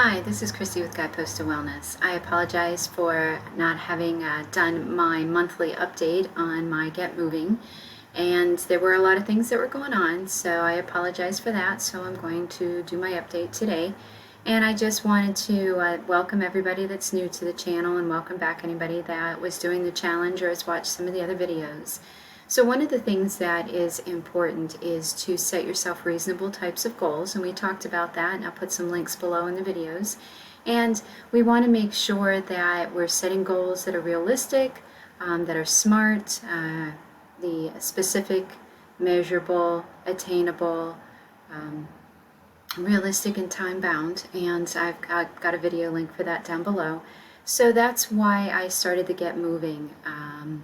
Hi, this is Christy with Guidepost to Wellness. I apologize for not having done my monthly update on my Get Moving, and there were a lot of things that were going on, so I apologize for that. So I'm going to do my update today, and I just wanted to welcome everybody that's new to the channel and welcome back anybody that was doing the challenge or has watched some of the other videos. So one of the things that is important is to set yourself reasonable types of goals, and we talked about that, and I'll put some links below in the videos. And we want to make sure that we're setting goals that are realistic, that are smart, the specific, measurable, attainable, realistic and time bound, and I've got a video link for that down below. So that's why I started the Get Moving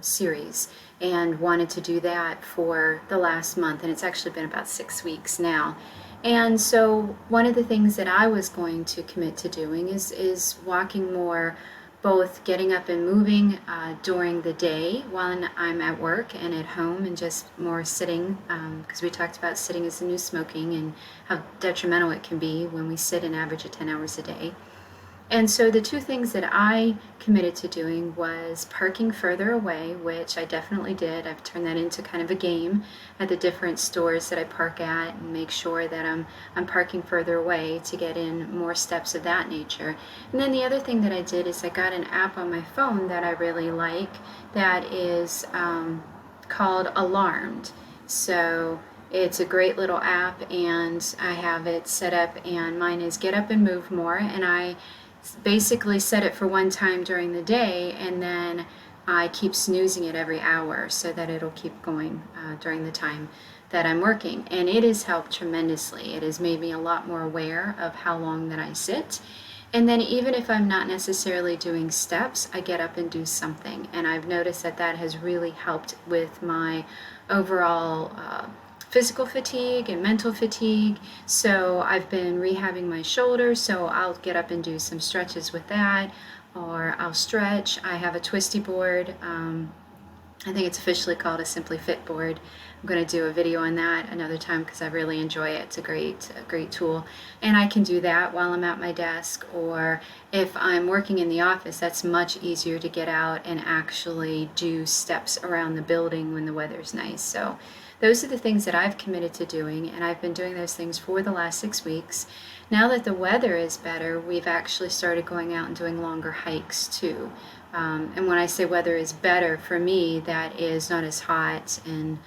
series and wanted to do that for the last month, and it's actually been about 6 weeks now. And so one of the things that I was going to commit to doing is walking more, both getting up and moving during the day while I'm at work and at home, and just more sitting, because we talked about sitting is the new smoking and how detrimental it can be when we sit an average of 10 hours a day. And so the two things that I committed to doing was parking further away, which I definitely did. I've turned that into kind of a game at the different stores that I park at, and make sure that I'm parking further away to get in more steps of that nature. And then the other thing that I did is I got an app on my phone that I really like that is called Alarmed. So it's a great little app, and I have it set up, and mine is Get Up and Move More, and I basically set it for one time during the day, and then I keep snoozing it every hour so that it'll keep going during the time that I'm working. And it has helped tremendously. It has made me a lot more aware of how long that I sit. And then even if I'm not necessarily doing steps, I get up and do something. And I've noticed that that has really helped with my overall physical fatigue and mental fatigue. So I've been rehabbing my shoulder, so I'll get up and do some stretches with that, or I'll stretch. I have a twisty board. I think it's officially called a Simply Fit board. I'm going to do a video on that another time because I really enjoy it. It's a great tool, and I can do that while I'm at my desk, or if I'm working in the office, that's much easier to get out and actually do steps around the building when the weather's nice. So those are the things that I've committed to doing, and I've been doing those things for the last 6 weeks. Now that the weather is better, we've actually started going out and doing longer hikes too. And when I say weather is better, for me, that is not as hot and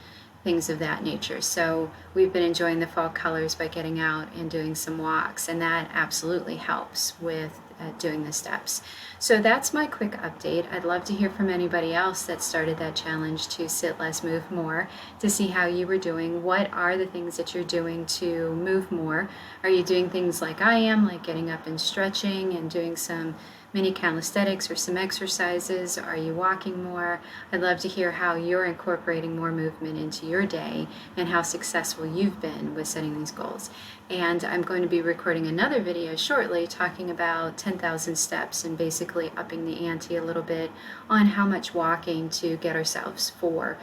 things of that nature. So we've been enjoying the fall colors by getting out and doing some walks, and that absolutely helps with doing the steps. So that's my quick update. I'd love to hear from anybody else that started that challenge to sit less, move more, to see how you were doing. What are the things that you're doing to move more? Are you doing things like I am, like getting up and stretching and doing some mini calisthenics or some exercises? Are you walking more? I'd love to hear how you're incorporating more movement into your day and how successful you've been with setting these goals. And I'm going to be recording another video shortly talking about 10,000 steps and basically upping the ante a little bit on how much walking to get ourselves toward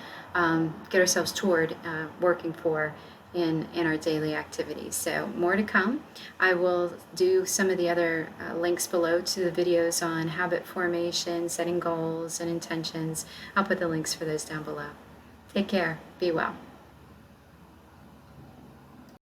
working for in our daily activities. So more to come. I will do some of the other links below to the videos on habit formation, setting goals and intentions. I'll put the links for those down below. Take care. Be well.